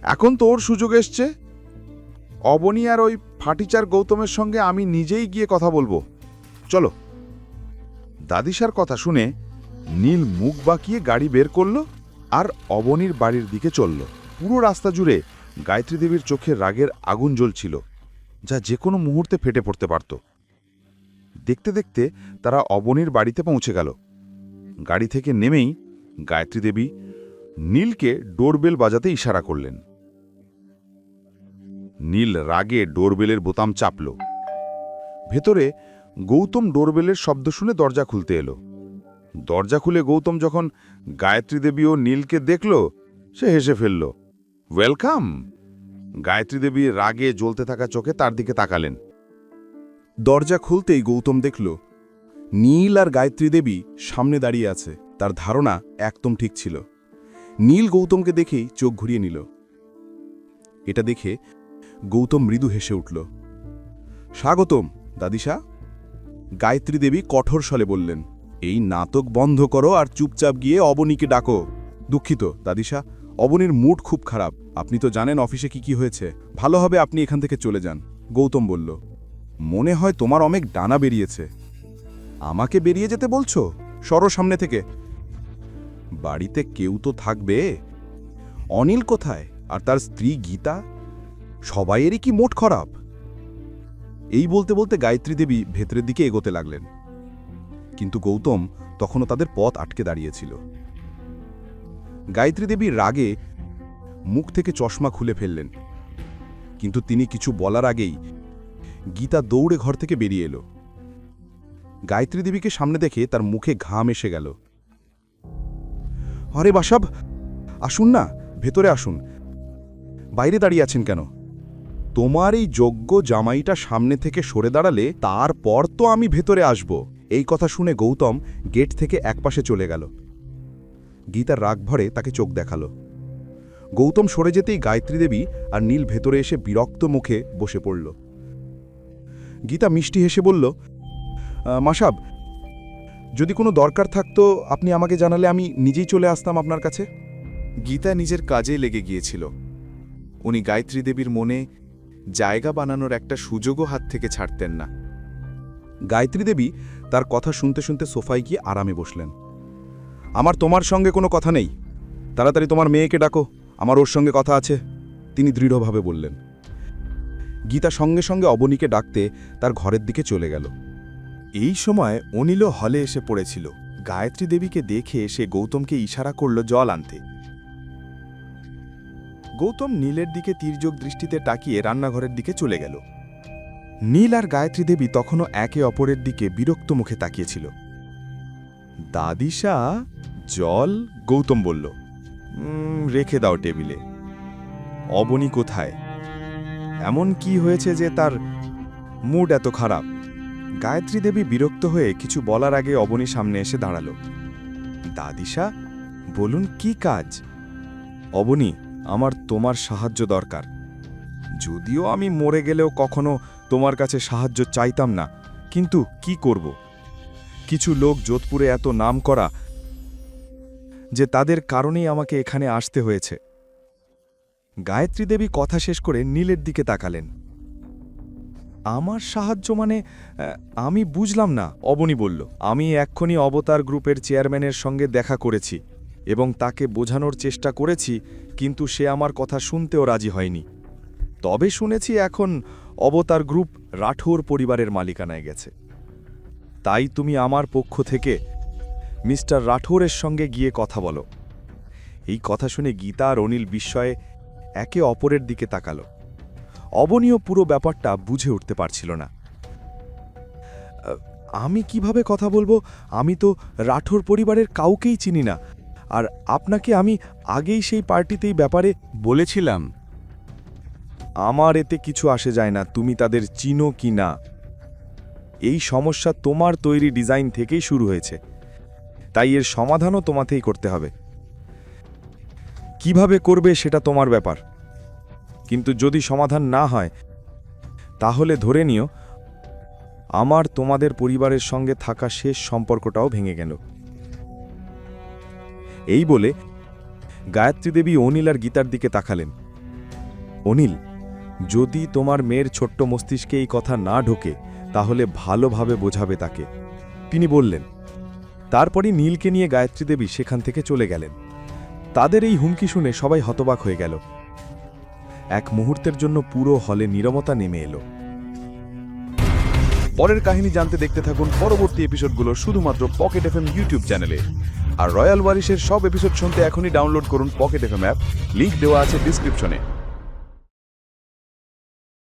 এখন তো ওর সুযোগ এসছে। অবনী আর ওই ফাটিচার গৌতমের সঙ্গে আমি নিজেই গিয়ে কথা বলবো, চলো। দাদিশার কথা শুনে নীল মুখ বাঁকিয়ে গাড়ি বের করল আর অবনীর বাড়ির দিকে চলল। পুরো রাস্তা জুড়ে গায়ত্রী দেবীর চোখে রাগের আগুন জ্বলছিল, যা যে কোনো মুহূর্তে ফেটে পড়তে পারত। দেখতে দেখতে তারা অবনীর বাড়িতে পৌঁছে গেল। গাড়ি থেকে নেমেই গায়ত্রী দেবী নীলকে ডোরবেল বাজাতে ইশারা করলেন। নীল রাগে ডোরবেলের বোতাম চাপল। ভেতরে গৌতম ডোরবেলের শব্দ শুনে দরজা খুলতে এলো। দরজা খুলে গৌতম যখন গায়ত্রী দেবী ও নীলকে দেখল, সে হেসে ফেলল। ওয়েলকাম। গায়ত্রী দেবী রাগে জ্বলতে থাকা চোখে তার দিকে তাকালেন। দরজা খুলতেই গৌতম দেখল নীল আর গায়ত্রী দেবী সামনে দাঁড়িয়ে আছে। তার ধারণা একদম ঠিক ছিল। নীল গৌতমকে দেখেই চোখ ঘুরিয়ে নিল। এটা দেখে গৌতম মৃদু হেসে উঠল। স্বাগতম দাদিশা। গায়ত্রী দেবী কঠোর স্বরে বললেন, এই নাটক বন্ধ করো আর চুপচাপ গিয়ে অবনীকে ডাকো। দুঃখিত দাদিশা, অবনীর মুড খুব খারাপ। আপনি তো জানেন অফিসে কি হয়েছে। ভালো হবে আপনি এখান থেকে চলে যান। গৌতম বলল, মনে হয় তোমার অনেক ডানা বেরিয়েছে। আমাকে বেরিয়ে যেতে বলছো? সরো সামনে থেকে। বাড়িতে কেউ তো থাকবে। অনিল কোথায়? আর তার স্ত্রী গীতা? সবাইয়েরই কি মোট খারাপ? এই বলতে বলতে গায়ত্রী দেবী ভেতরের দিকে এগোতে লাগলেন, কিন্তু গৌতম তখনও তাদের পথ আটকে দাঁড়িয়েছিল। গায়ত্রী দেবী রাগে মুখ থেকে চশমা খুলে ফেললেন, কিন্তু তিনি কিছু বলার আগেই গীতা দৌড়ে ঘর থেকে বেরিয়ে এলো। গায়ত্রী দেবীকে সামনে দেখে তার মুখে ঘাম এসে গেল। আরে বাসাব, আসুন না, ভেতরে আসুন। বাইরে দাঁড়িয়ে আছেন কেন? তোমার এই যোগ্য জামাইটা সামনে থেকে সরে দাঁড়ালে তারপর তো আমি ভেতরে আসব। এই কথা শুনে গৌতম গেট থেকে একপাশে চলে গেল। গীতার রাগ ভরে তাকে চোখ দেখালো। গৌতম সরে যেতেই গায়ত্রী দেবী আর নীল ভেতরে এসে বিরক্ত মুখে বসে পড়ল। গীতা মিষ্টি হেসে বলল, মাসাব, যদি কোনো দরকার থাকতো আপনি আমাকে জানালে আমি নিজেই চলে আসতাম আপনার কাছে। গীতা নিজের কাজে লেগে গিয়েছিল। উনি গায়ত্রী দেবীর মনে জায়গা বানানোর একটা সুযোগও হাত থেকে ছাড়তেন না। গায়ত্রী দেবী তার কথা শুনতে শুনতে সোফায় গিয়ে আরামে বসলেন। আমার তোমার সঙ্গে কোনো কথা নেই, তাড়াতাড়ি তোমার মেয়েকে ডাকো, আমার ওর সঙ্গে কথা আছে, তিনি দৃঢ়ভাবে বললেন। গীতা সঙ্গে সঙ্গে অবনীকে ডাকতে তার ঘরের দিকে চলে গেল। এই সময় অনিলও হলে এসে পড়েছিল। গায়ত্রী দেবীকে দেখে সে গৌতমকে ইশারা করল জল আনতে। গৌতম নীলের দিকে তীর্যক দৃষ্টিতে তাকিয়ে রান্নাঘরের দিকে চলে গেল। নীল আর গায়ত্রী দেবী তখনও একে অপরের দিকে বিরক্ত মুখে তাকিয়েছিল। দাদিশা, জল? গৌতম বলল, রেখে দাও টেবিলে। অবনী কোথায়? এমন কি হয়েছে যে তার মুড এত খারাপ? গায়ত্রী দেবী বিরক্ত হয়ে কিছু বলার আগে অবনী সামনে এসে দাঁড়াল। দাদিশা, বলুন কি কাজ? অবনী, আমার তোমার সাহায্য দরকার। যদিও আমি মরে গেলেও কখনো তোমার কাছে সাহায্য চাইতাম না, কিন্তু কি করব? কিছু লোক যোধপুরে এত নাম করা যে তাদের কারণেই আমাকে এখানে আসতে হয়েছে। গায়ত্রী দেবী কথা শেষ করে নীলের দিকে তাকালেন। আমার সাহায্য মানে? আমি বুঝলাম না, অবনী বলল। আমি এক্ষুনি অবতার গ্রুপের চেয়ারম্যানের সঙ্গে দেখা করেছি এবং তাকে বোঝানোর চেষ্টা করেছি, কিন্তু সে আমার কথা শুনতেও রাজি হয়নি। তবে শুনেছি এখন অবতার গ্রুপ রাঠোর পরিবারের মালিকানায় গেছে। তাই তুমি আমার পক্ষ থেকে মিস্টার রাঠোরের সঙ্গে গিয়ে কথা বলো। এই কথা শুনে গীতা আর অনিল বিস্ময়ে একে অপরের দিকে তাকাল। অবনীও পুরো ব্যাপারটা বুঝে উঠতে পারছিল না। আমি কিভাবে কথা বলবো? আমি তো রাঠোর পরিবারের কাউকেই চিনি না, আর আপনাকে আমি আগেই সেই পার্টিতেই ব্যাপারে বলেছিলাম। আমার এতে কিছু আসে যায় না তুমি তাদের চিনো কি না। এই সমস্যা তোমার তৈরি ডিজাইন থেকেই শুরু হয়েছে, তাই এর সমাধানও তোমাতেই করতে হবে। কিভাবে করবে সেটা তোমার ব্যাপার, কিন্তু যদি সমাধান না হয় তাহলে ধরে নিও আমার তোমাদের পরিবারের সঙ্গে থাকা শেষ সম্পর্কটাও ভেঙে গেল। এই বলে গায়ত্রী দেবী অনিল আর গীতার দিকে তাকালেন। অনিল, যদি তোমার মেয়ের ছোট্ট মস্তিষ্কে এই কথা না ঢোকে তাহলে ভালোভাবে বোঝাবে তাকে, তিনি বললেন। তারপরই নীলকে নিয়ে গায়ত্রী দেবী সেখান থেকে চলে গেলেন। তাদের এই হুমকি শুনে সবাই হতবাক হয়ে গেল। এক মুহূর্তের জন্য পুরো হলে নীরবতা নেমে এলো। পরের কাহিনী জানতে দেখতে থাকুন পরবর্তী এপিসোডগুলো শুধুমাত্র পকেট এফএম ইউটিউব চ্যানেলে। আর রয়্যাল ওয়ারিশের সব এপিসোড শুনতে এখনই ডাউনলোড করুন পকেট এফএম অ্যাপ, লিংক দেওয়া আছে ডিসক্রিপশনে।